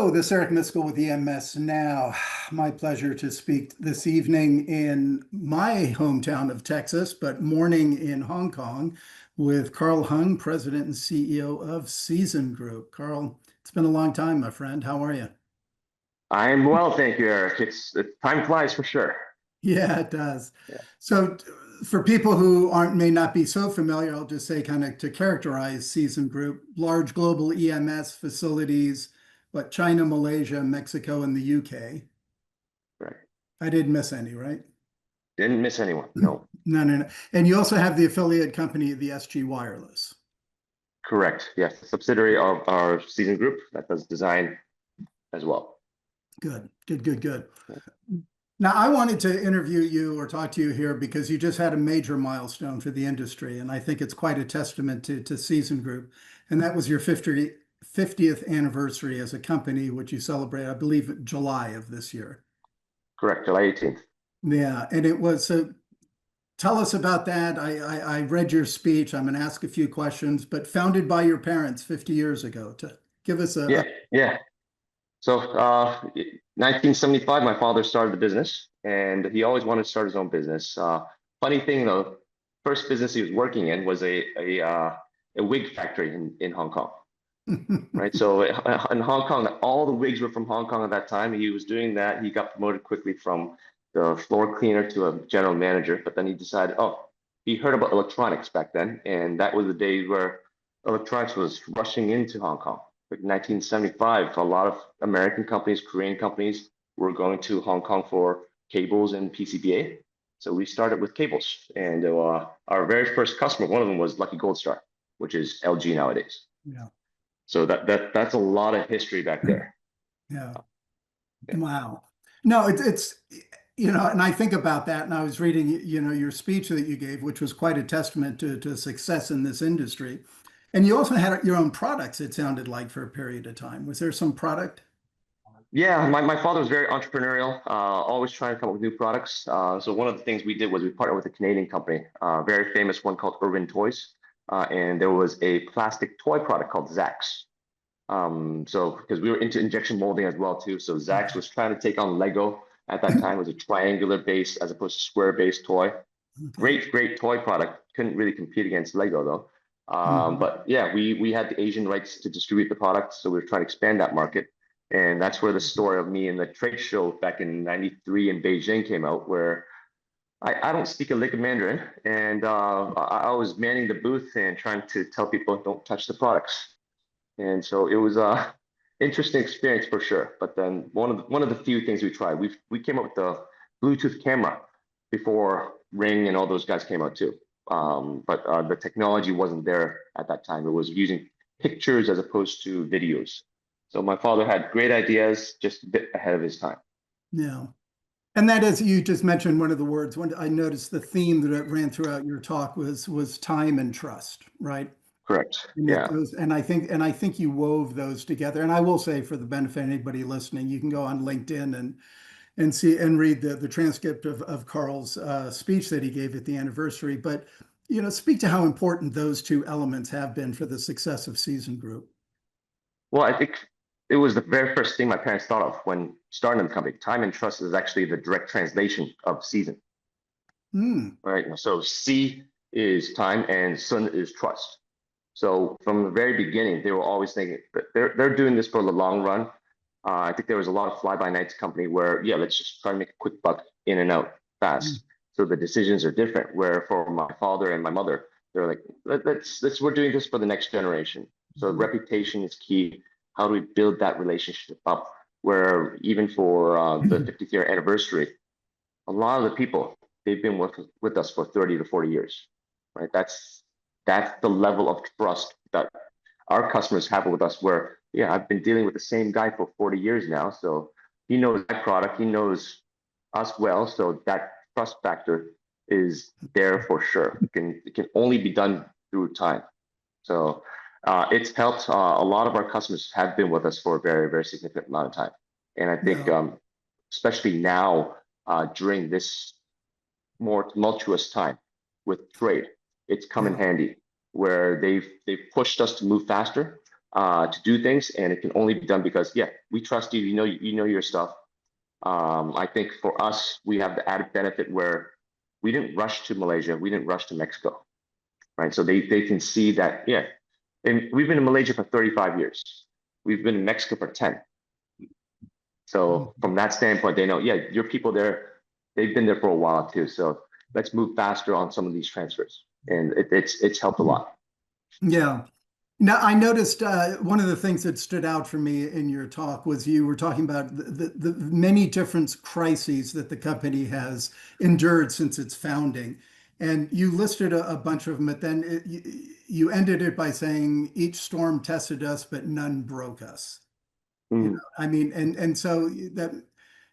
Hello, this is Eric Miskell with EMSNOW. My pleasure to speak this evening in my hometown of Texas, but morning in Hong Kong with Carl Hung, President and CEO of Season Group. Carl, it's been a long time, my friend. How are you? I'm well, thank you, Eric. Time flies for sure. Yeah, it does. Yeah. So, for people who aren't may not be so familiar, I'll just say kind of to characterize Season Group, large global EMS facilities, but China, Malaysia, Mexico, and the UK. Right. I didn't miss any, right? Didn't miss anyone. No. No, no, no. And you also have the affiliate company, the SG Wireless. Correct. Yes. A subsidiary of our season group that does design as well. Good, good, good, good. Yeah. Now, I wanted to interview you or talk to you here because you just had a major milestone for the industry, and I think it's quite a testament to Season Group. And that was your 50th anniversary as a company, which you celebrate, I believe, July of this year. Correct. July 18th. Yeah, and it was so. Tell us about that. I read your speech. I'm going to ask a few questions, but founded by your parents 50 years ago. To give us Yeah. Yeah. So, 1975, my father started the business, and he always wanted to start his own business. Funny thing though, first business he was working in was a wig factory in Hong Kong. Right. So in Hong Kong, all the wigs were from Hong Kong at that time. He was doing that. He got promoted quickly from the floor cleaner to a general manager. But then he decided, oh, he heard about electronics back then. And that was the days where electronics was rushing into Hong Kong. Like 1975, a lot of American companies, Korean companies were going to Hong Kong for cables and PCBA. So we started with cables. And our very first customer, one of them was Lucky Gold Star, which is LG nowadays. Yeah. So that's a lot of history back there. Yeah. Yeah. Wow. No, it's and I think about that, and I was reading, your speech that you gave, which was quite a testament to success in this industry. And you also had your own products, it sounded like, for a period of time. Was there some product? Yeah, my father was very entrepreneurial, always trying to come up with new products. So one of the things we did was we partnered with a Canadian company, very famous one called Irwin Toys. And there was a plastic toy product called Zax. So because we were into injection molding as well too. So Zax was trying to take on Lego at that time. It was a triangular base as opposed to square base toy. Okay. Great toy product. Couldn't really compete against Lego though. But yeah, we had the Asian rights to distribute the product. So we were trying to expand that market. And that's where the story of me and the trade show back in '93 in Beijing came out, where I don't speak a lick of Mandarin, and I was manning the booth and trying to tell people don't touch the products. And so it was a interesting experience for sure. But then one of the few things we tried, we came up with the Bluetooth camera before Ring and all those guys came out too. But the technology wasn't there at that time. It was using pictures as opposed to videos. So my father had great ideas, just a bit ahead of his time. Yeah. And that is, you just mentioned one of the words. When I noticed the theme that ran throughout your talk was time and trust, right? Correct. And it Yeah. goes, and I think you wove those together. And I will say, for the benefit of anybody listening, you can go on LinkedIn and see and read the transcript of Carl's speech that he gave at the anniversary. But speak to how important those two elements have been for the success of Season Group. Well, I think it was the very first thing my parents thought of when starting the company. Time and trust is actually the direct translation of season, Hmm. right? So C is time and sun is trust. So from the very beginning, they were always thinking that they're doing this for the long run. I think there was a lot of fly-by-nights company where, yeah, let's just try to make a quick buck in and out fast. So the decisions are different. Where for my father and my mother, they're like, let's we're doing this for the next generation. So reputation is key. How do we build that relationship up? Where even for the 50th year anniversary, a lot of the people they've been with us for 30 to 40 years, right? That's the level of trust that our customers have with us. Where yeah, I've been dealing with the same guy for 40 years now, so he knows that product, he knows us well, so that trust factor is there for sure. It can only be done through time. So it's helped. A lot of our customers have been with us for a very, very significant amount of time. And I think, Yeah. especially now during this more tumultuous time with trade, it's come in Yeah. handy where they've pushed us to move faster. to do things, and it can only be done because, yeah, we trust you. You know your stuff. I think for us, we have the added benefit where we didn't rush to Malaysia, we didn't rush to Mexico, right? So they can see that, yeah, and we've been in Malaysia for 35 years. We've been in Mexico for 10. So from that standpoint, they know, yeah, your people there, they've been there for a while too. So let's move faster on some of these transfers, and it's helped a lot. Yeah. Now, I noticed one of the things that stood out for me in your talk was you were talking about the many different crises that the company has endured since its founding. And you listed a bunch of them, but then you ended it by saying each storm tested us, but none broke us. You know, Mhm. I mean, and so that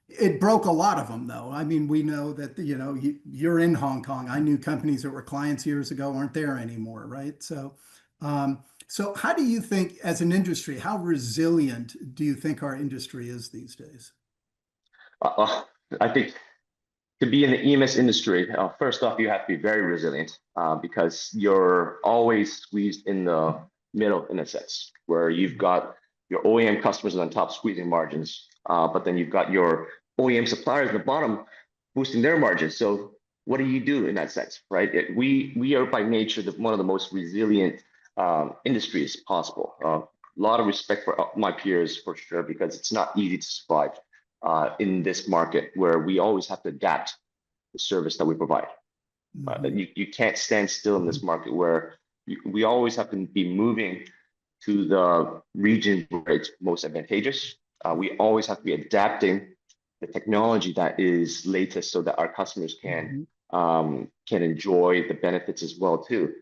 it broke a lot of them, though. I mean, we know that, you're in Hong Kong. I knew companies that were clients years ago aren't there anymore, right? So how do you think, as an industry, how resilient do you think our industry is these days? Uh, I think to be in the EMS industry, first off, you have to be very resilient because you're always squeezed in the middle in a sense, where you've got your OEM customers on top squeezing margins, but then you've got your OEM suppliers at the bottom boosting their margins. So what do you do in that sense, right? We are by nature one of the most resilient industries possible. A lot of respect for my peers for sure, because it's not easy to survive in this market where we always have to adapt the service that we provide. Mhm. You can't stand still in this market where we always have to be moving to the region where it's most advantageous. We always have to be adapting the technology that is latest so that our customers Mhm. can enjoy the benefits as well too.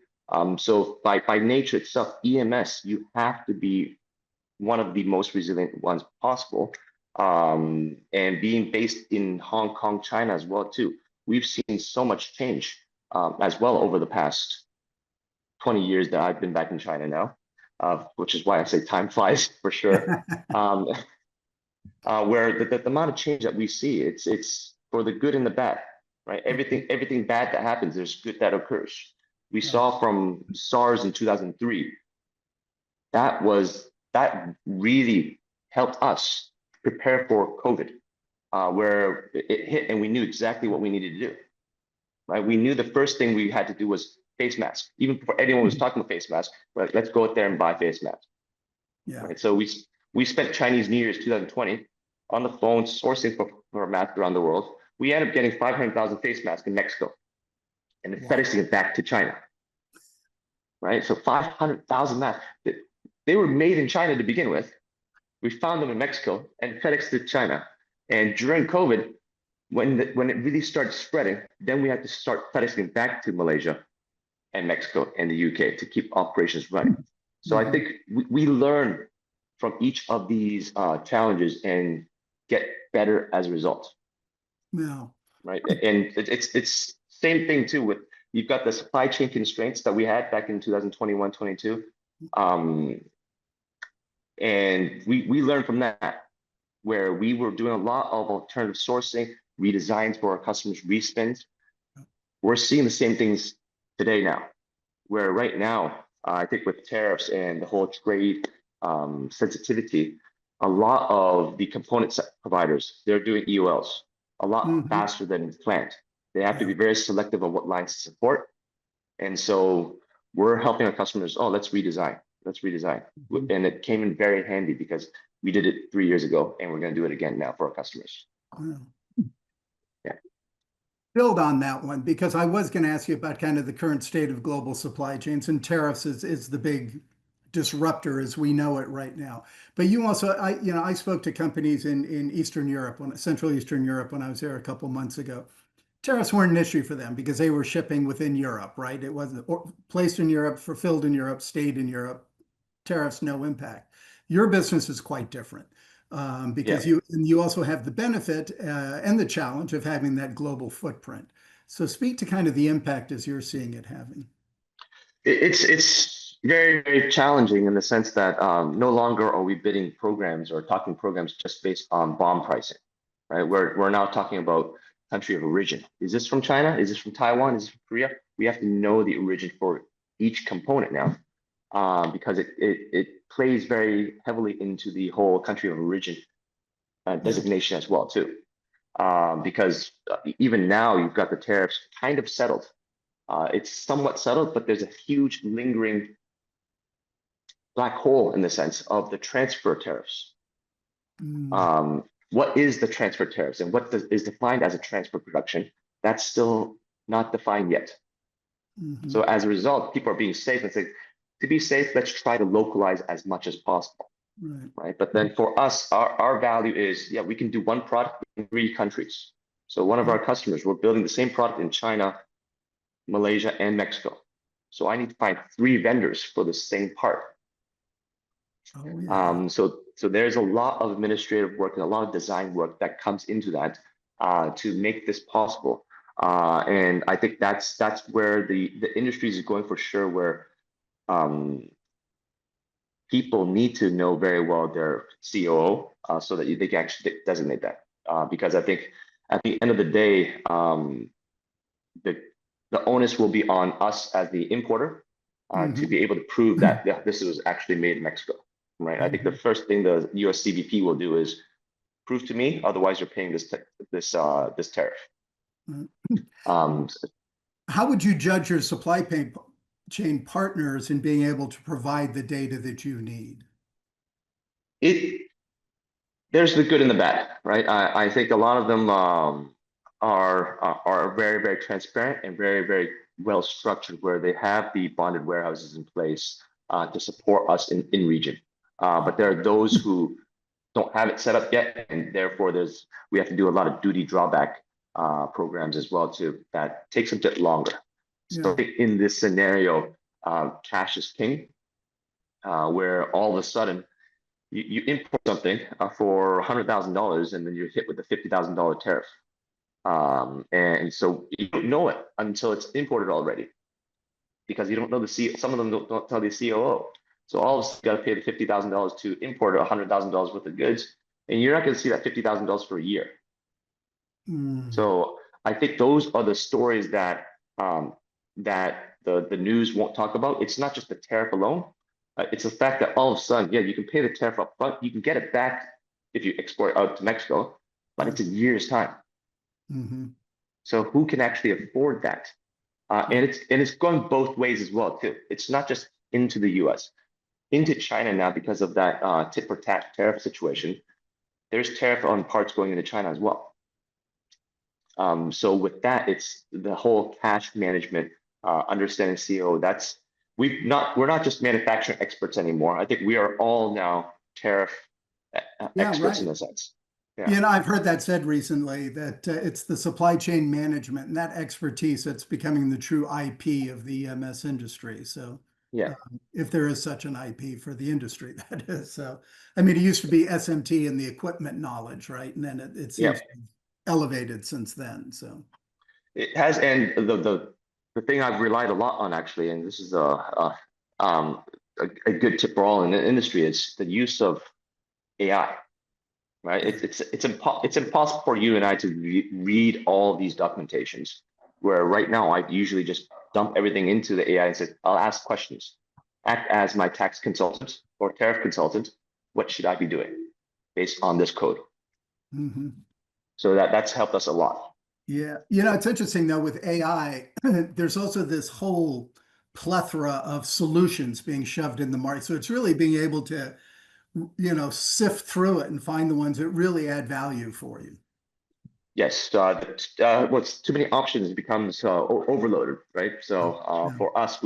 So by nature itself, EMS, you have to be one of the most resilient ones possible. And being based in Hong Kong, China as well too, we've seen so much change as well over the past 20 years that I've been back in China now, which is why I say time flies for sure. Um, where the amount of change that we see, it's for the good and the bad, right? Everything bad that happens, there's good that occurs. We Right. saw from SARS in 2003, that really helped us prepare for COVID, where it hit and we knew exactly what we needed to do, right? We knew the first thing we had to do was face mask. Even before anyone was talking about face mask, right? Let's go out there and buy face masks, Yeah. right? So we spent Chinese New Year's 2020 on the phone sourcing for masks around the world. We ended up getting 500,000 face masks in Mexico and then Wow. FedExing it back to China, right? So 500,000 masks. They were made in China to begin with. We found them in Mexico and FedEx to China. And during COVID, when it really started spreading, then we had to start FedExing back to Malaysia and Mexico and the UK to keep operations running. So I Mhm. think we learn from each of these challenges and get better as a result, Yeah. right? And it's same thing too with you've got the supply chain constraints that we had back in 2021, 22. Um, and we learned from that where we were doing a lot of alternative sourcing, redesigns for our customers, respins. We're seeing the same things today now, where right now, I think with tariffs and the whole trade sensitivity, a lot of the component providers, they're doing EOLs a lot Mhm. faster than planned. They have to Yeah. be very selective on what lines to support. And so we're helping our customers, oh, let's redesign. Mhm. And it came in very handy because we did it 3 years ago and we're going to do it again now for our customers. Yeah. Yeah. Build on that one because I was going to ask you about kind of the current state of global supply chains, and tariffs is the big disruptor as we know it right now. But you also, I spoke to companies in Eastern Europe, Central Eastern Europe, when I was there a couple months ago. Tariffs weren't an issue for them because they were shipping within Europe, right? It wasn't placed in Europe, fulfilled in Europe, stayed in Europe. Tariffs, no impact. Your business is quite different Yeah. because you also have the benefit and the challenge of having that global footprint. So speak to kind of the impact as you're seeing it having. It's very, very challenging in the sense that no longer are we bidding programs or talking programs just based on BOM pricing, right? We're now talking about country of origin. Is this from China? Is this from Taiwan? Is this from Korea? We have to know the origin for each component now. because it plays very heavily into the whole country of origin Yeah. designation as well too. Because even now you've got the tariffs kind of settled. It's somewhat settled, but there's a huge lingering black hole in the sense of the transfer tariffs. Mm, What is the transfer tariffs and is defined as a transfer production? That's still not defined yet. mhm. So as a result, people are being safe and say, to be safe, let's try to localize as much as possible, Right. right? But then for us, our value is, yeah, we can do one product in 3 countries. So one of Yeah. our customers, we're building the same product in China, Malaysia, and Mexico. So I need to find 3 vendors for the same part. Oh, yeah. So there's a lot of administrative work and a lot of design work that comes into that to make this possible. And I think that's where the industry is going for sure, where um, people need to know very well their COO so that they can actually designate that. Because I think at the end of the day, the onus will be on us as the importer to Mhm. be able to prove that yeah, this was actually made in Mexico, right? I think the Mhm. first thing the US CBP will do is prove to me, otherwise you're paying this tariff. Mm. Um, How would you judge your chain partners in being able to provide the data that you need? it there's the good and the bad, right? I think a lot of them are very, very transparent and very, very well structured, where they have the bonded warehouses in place to support us in region. But there are those who don't have it set up yet, and therefore we have to do a lot of duty drawback programs as well too. That takes a bit longer. So I Yeah. think in this scenario, cash is king, where all of a sudden you import something for $100,000 and then you're hit with a $50,000 tariff. And so you don't know it until it's imported already because you don't know some of them don't tell the COO. So all of a sudden you got to pay the $50,000 to import $100,000 worth of goods, and you're not going to see that $50,000 for a year. Mm. So I think those are the stories that the news won't talk about. It's not just the tariff alone. It's the fact that all of a sudden, yeah, you can pay the tariff up front. You can get it back if you export out to Mexico, but Yeah. it's a year's time. Mhm. So who can actually afford that? Yeah. And it's going both ways as well too. It's not just into the U.S., into China now because of that tit for tat tariff situation. There's tariff on parts going into China as well. So with that, it's the whole cash management, understanding CO. We're not just manufacturing experts anymore. I think we are all now tariff Yeah, experts in right. a sense. Yeah, You know, I've heard that said recently that it's the supply chain management and that expertise that's becoming the true IP of the EMS industry. So, yeah, if there is such an IP for the industry, that is. So, I mean, it used to be SMT and the equipment knowledge, right? And then it yeah. seems to have elevated since then. So, It has, and the thing I've relied a lot on actually, and this is um, a good tip for all in the industry, is the use of AI. Right? yeah, It's impossible for you and I to read all these documentations. Where right now I usually just dump everything into the AI and say, I'll ask questions, act as my tax consultant or tariff consultant. What should I be doing based on this code? hmm, So that's helped us a lot. yeah. You know, it's interesting though with AI, there's also this whole plethora of solutions being shoved in the market. So it's really being able to, sift through it and find the ones that really add value for you. Yes, what's too many options becomes overloaded, right? So Yeah. for us,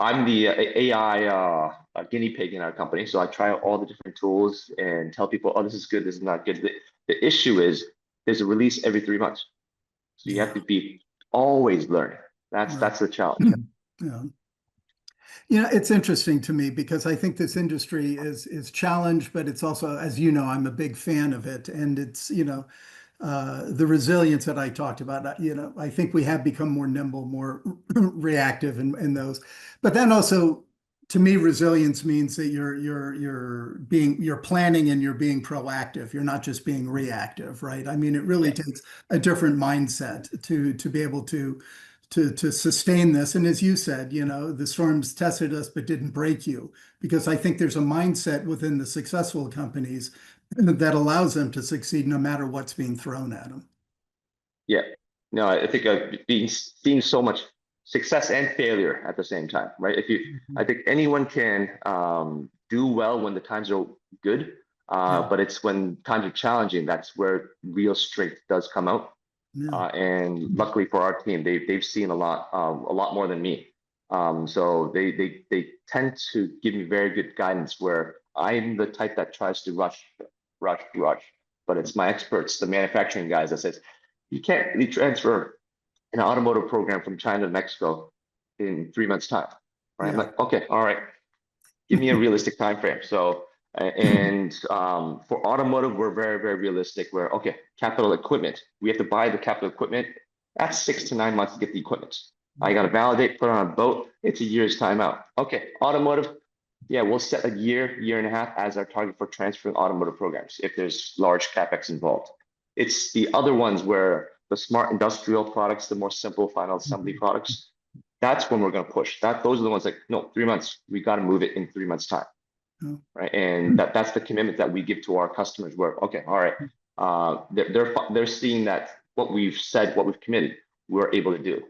I'm the AI guinea pig in our company. So I try out all the different tools and tell people, oh, this is good, this is not good. The issue is there's a release every 3 months, so you have Yeah. to be always learning. Right. That's the challenge. Yeah. You know, it's interesting to me because I think this industry is challenged, but it's also, as you know, I'm a big fan of it. And it's, the resilience that I talked about, I think we have become more nimble, more reactive in those. But then also, to me, resilience means that you're planning and you're being proactive. You're not just being reactive, right? I mean, it really Yeah, takes a different mindset to be able to to sustain this. And as you said, the storms tested us but didn't break you, because I think there's a mindset within the successful companies that allows them to succeed no matter what's being thrown at them. Yeah. No, I think being so much success and failure at the same time, right? I think anyone can do well when the times are good, Yeah. but it's when times are challenging that's where real strength does come out. Yeah. And luckily for our team, they've seen a lot more than me. So they tend to give me very good guidance where I'm the type that tries to rush, but it's my experts, the manufacturing guys that says, you can't really transfer an automotive program from China to Mexico in 3 months' time, right? I'm Yeah. like, okay, all right, give me a realistic time frame. So, and for automotive, we're very, very realistic. Where okay, capital equipment, we have to buy the capital equipment. That's 6 to 9 months to get the equipment. I got to validate, put on a boat. It's a year's time out. Okay, automotive, yeah, we'll set a year and a half as our target for transferring automotive programs if there's large capex involved. It's the other ones where the smart industrial products, the more simple final assembly products, that's when we're going to push. Those are the ones like, no, 3 months, we got to move it in 3 months' time, Oh. right? And that's the commitment that we give to our customers. Where okay, all right, they're seeing that what we've said, what we've committed, we're able to do,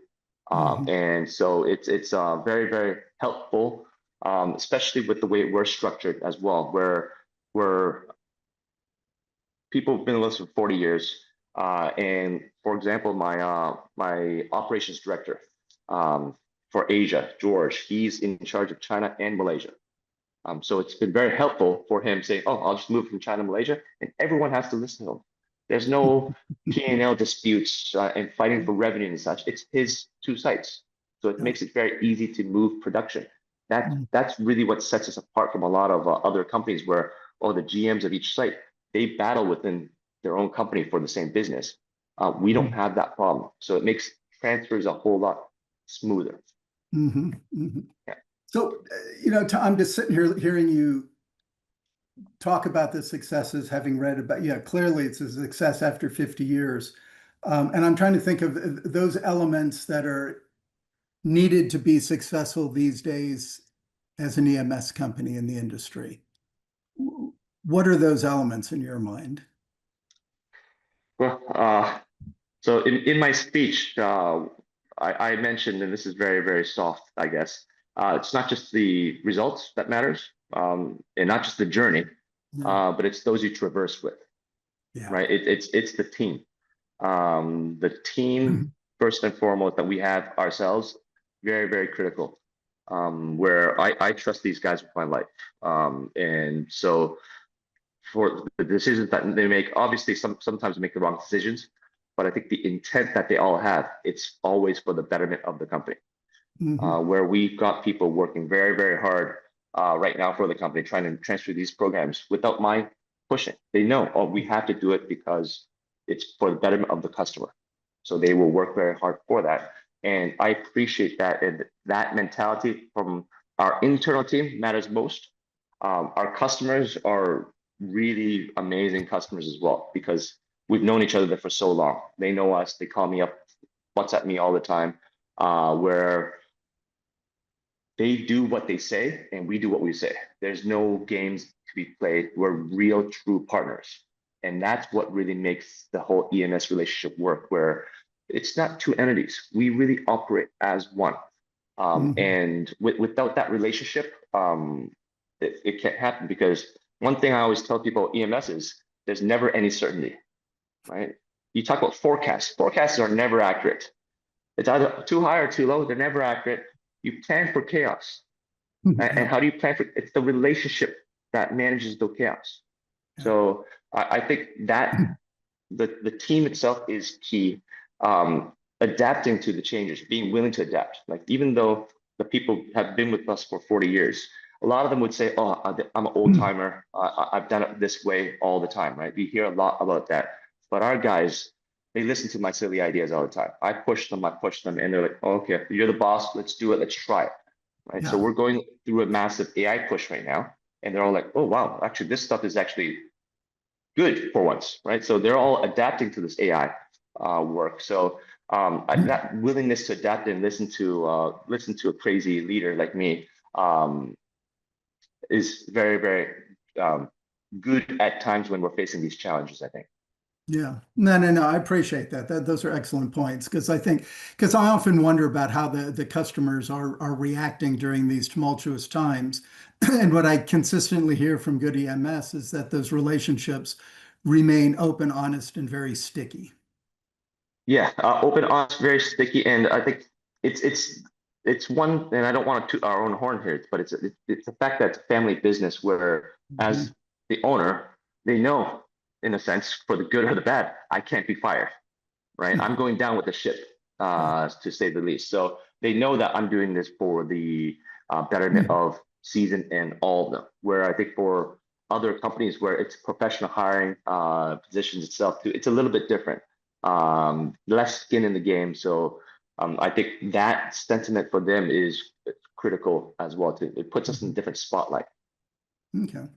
and so it's very, very helpful, especially with the way we're structured as well, where we're people have been with us for 40 years. And for example, my operations director for Asia, George, he's in charge of China and Malaysia. So it's been very helpful for him saying, oh, I'll just move from China to Malaysia, and everyone has to listen to him. There's no P&L disputes and fighting for revenue and such. It's his two sites. So it makes it very easy to move production. That's really what sets us apart from a lot of other companies where, the GMs of each site, they battle within their own company for the same business. We don't have that problem. So it makes transfers a whole lot smoother. Yeah. So, I'm just sitting here hearing you talk about the successes, having read about, clearly it's a success after 50 years. And I'm trying to think of those elements that are needed to be successful these days as an EMS company in the industry. What are those elements in your mind? Well, so in my speech, I mentioned, and this is very, very soft, I guess, it's not just the results that matters, and not just the journey, but it's those you traverse with, right? It's the team. The team, first and foremost, that we have ourselves, very, very critical, where I trust these guys with my life. And so for the decisions that they make, obviously sometimes they make the wrong decisions, but I think the intent that they all have, it's always for the betterment of the company. Where we've got people working very, very hard right now for the company, trying to transfer these programs without my pushing. They know, we have to do it because it's for the betterment of the customer. So they will work very hard for that. And I appreciate that. And that mentality from our internal team matters most. Our customers are really amazing customers as well, because we've known each other for so long. They know us, they call me up, WhatsApp me all the time, where they do what they say and we do what we say. There's no games to be played. We're real, true partners. And that's what really makes the whole EMS relationship work, where it's not two entities. We really operate as one. And without that relationship, it can't happen, because one thing I always tell people EMS is there's never any certainty, right? You talk about forecasts. Forecasts are never accurate. It's either too high or too low. They're never accurate. You plan for chaos. And how do you plan for it's the relationship that manages the chaos. So I think that the team itself is key. Adapting to the changes, being willing to adapt. Like, even though the people have been with us for 40 years, a lot of them would say, oh, I'm an old timer. I've done it this way all the time, right? We hear a lot about that. But our guys, they listen to my silly ideas all the time. I push them, and they're like, oh, okay, you're the boss. Let's do it. Let's try it, right? So we're going through a massive AI push right now. And they're all like, oh, wow, actually, this stuff is actually good for once, right? So they're all adapting to this AI work. So that willingness to adapt and listen to a crazy leader like me is very, very um, good at times when we're facing these challenges, I think. Yeah, no, no, no. I appreciate that. Those are excellent points because because I often wonder about how the customers are reacting during these tumultuous times. And what I consistently hear from good EMS is that those relationships remain open, honest, and very sticky. Yeah, open, honest, very sticky, and I think it's it's it's one. And I don't want to toot our own horn here, but it's the fact that it's a family business where, Mhm. as the owner, they know, in a sense, for the good or the bad, I can't be fired, right? I'm going down with the ship, Yeah. to say the least. So they know that I'm doing this for the betterment of season and all of them. Where I think for other companies where it's professional hiring positions itself too, it's a little bit different. Less skin in the game. So I think that sentiment for them is critical as well too. It puts us in a different spotlight. Okay.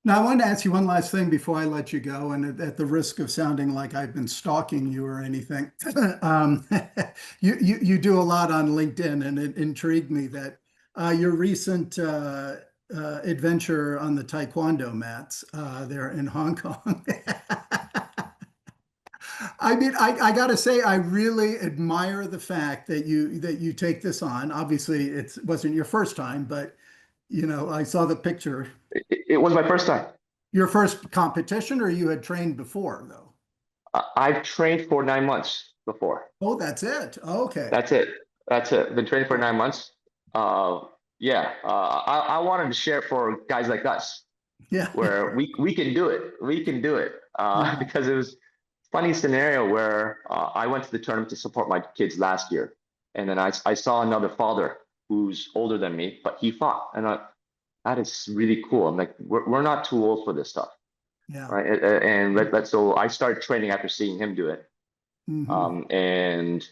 Now, I wanted to ask you one last thing before I let you go, and at the risk of sounding like I've been stalking you or anything, um, you do a lot on LinkedIn, and it intrigued me that your recent adventure on the Taekwondo mats there in Hong Kong. I mean, I got to say, I really admire the fact that you take this on. Obviously, it wasn't your first time, but I saw the picture. It was my first time. Your first competition, or you had trained before, though? I've trained for 9 months before. Oh, that's it. Okay. That's it. That's it. Been training for Oh, 9 months. Uh, yeah. I wanted to share for guys like us yeah. where we can do it. We can do it. Yeah. Because it was a funny scenario where I went to the tournament to support my kids last year, and then I saw another father who's older than me, but he fought, and that is really cool. I'm like, we're not too old for this stuff, Yeah. right? And so I started training after seeing him do it. Hmm. And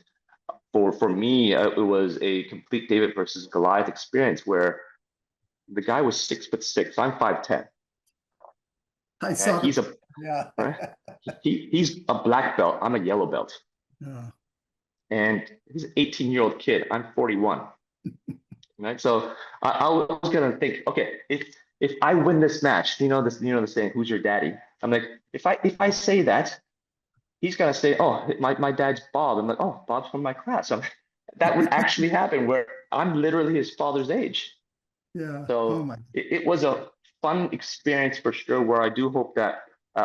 for me, it was a complete David versus Goliath experience where the guy was 6'6". I'm 5'10", I and saw the, yeah. right? He's a black belt. I'm a yellow belt, Yeah. and he's an 18-year-old kid. I'm 41, right? So I was gonna think, okay, if I win this match, the saying, "Who's your daddy?" I'm like, if I say that, he's gonna say, "Oh, my dad's Bob." I'm like, "Oh, Bob's from my class." That would actually happen where I'm literally his father's age. Yeah. Oh So my. it was a fun experience for sure. Where I do hope that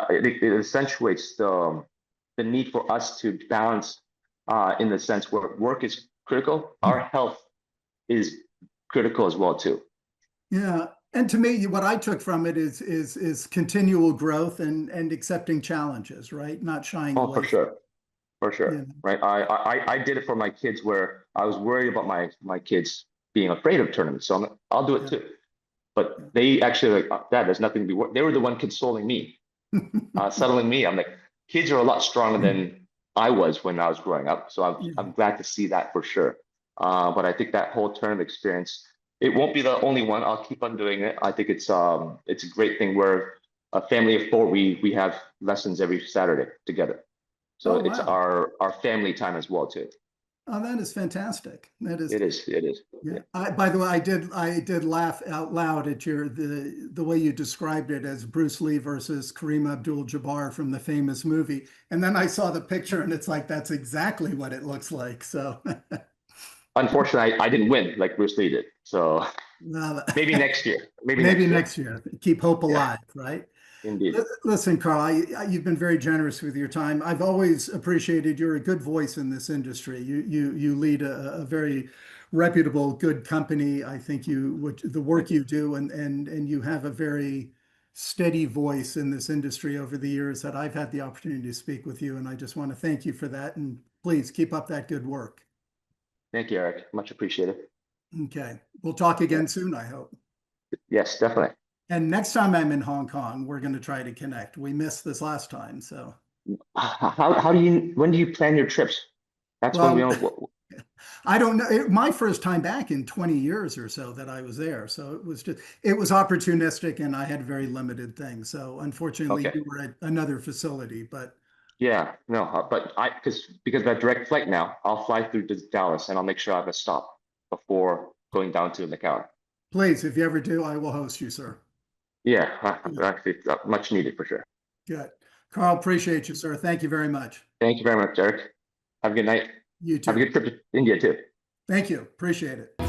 it accentuates the need for us to balance, in the sense where work is critical, our health is critical as well too. Yeah. And to me, what I took from it is continual growth and accepting challenges, right? Not shying Oh, away from, for you sure, know. right? I did it for my kids where I was worried about my kids being afraid of tournaments, so I'll do it Yeah. too. But they actually like, Dad, there's nothing to be worried. They were the one consoling me, settling me. I'm like, kids are a lot stronger than I was when I was growing up. So I'm Yeah. glad to see that for sure. But I think that whole tournament experience, it won't be the only one. I'll keep on doing it. I think it's a great thing where a family of four, we have lessons every Saturday together. So Oh, it's wow. our family time as well too. Oh, that is fantastic. That is, It is. It is. yeah. Yeah. By the way, I did laugh out loud at the way you described it as Bruce Lee versus Kareem Abdul-Jabbar from the famous movie. And then I saw the picture and it's like that's exactly what it looks like. So Unfortunately, I didn't win like Bruce Lee did. So well, maybe next year. Maybe maybe next year. next year. Keep hope Yeah, alive, right? indeed. Listen, Carl, you've been very generous with your time. I've always appreciated you're a good voice in this industry. You lead a very reputable, good company. I think the work Thank you. you do and you have a very steady voice in this industry over the years that I've had the opportunity to speak with you. And I just want to thank you for that. And please keep up that good work. Thank you, Eric. Much appreciated. Okay. We'll talk Yeah. again soon, I hope. Yes, definitely. And next time I'm in Hong Kong, we're going to try to connect. We missed this last time, so. When do you plan your trips? That's when we Well, don't. I don't know. My first time back in 20 years or so that I was there. So it was opportunistic and I had very limited things. So unfortunately, Okay. you were at another facility, but Yeah, no, but because that direct flight now, I'll fly through to Dallas and I'll make sure I have a stop before going down to Macau. Please, if you ever do, I will host you, sir. Yeah, actually, much needed for sure. Good. Carl, appreciate you, sir. Thank you very much. Thank you very much, Eric. Have a good night. You Have a too. good trip to India too. Thank you. Appreciate it.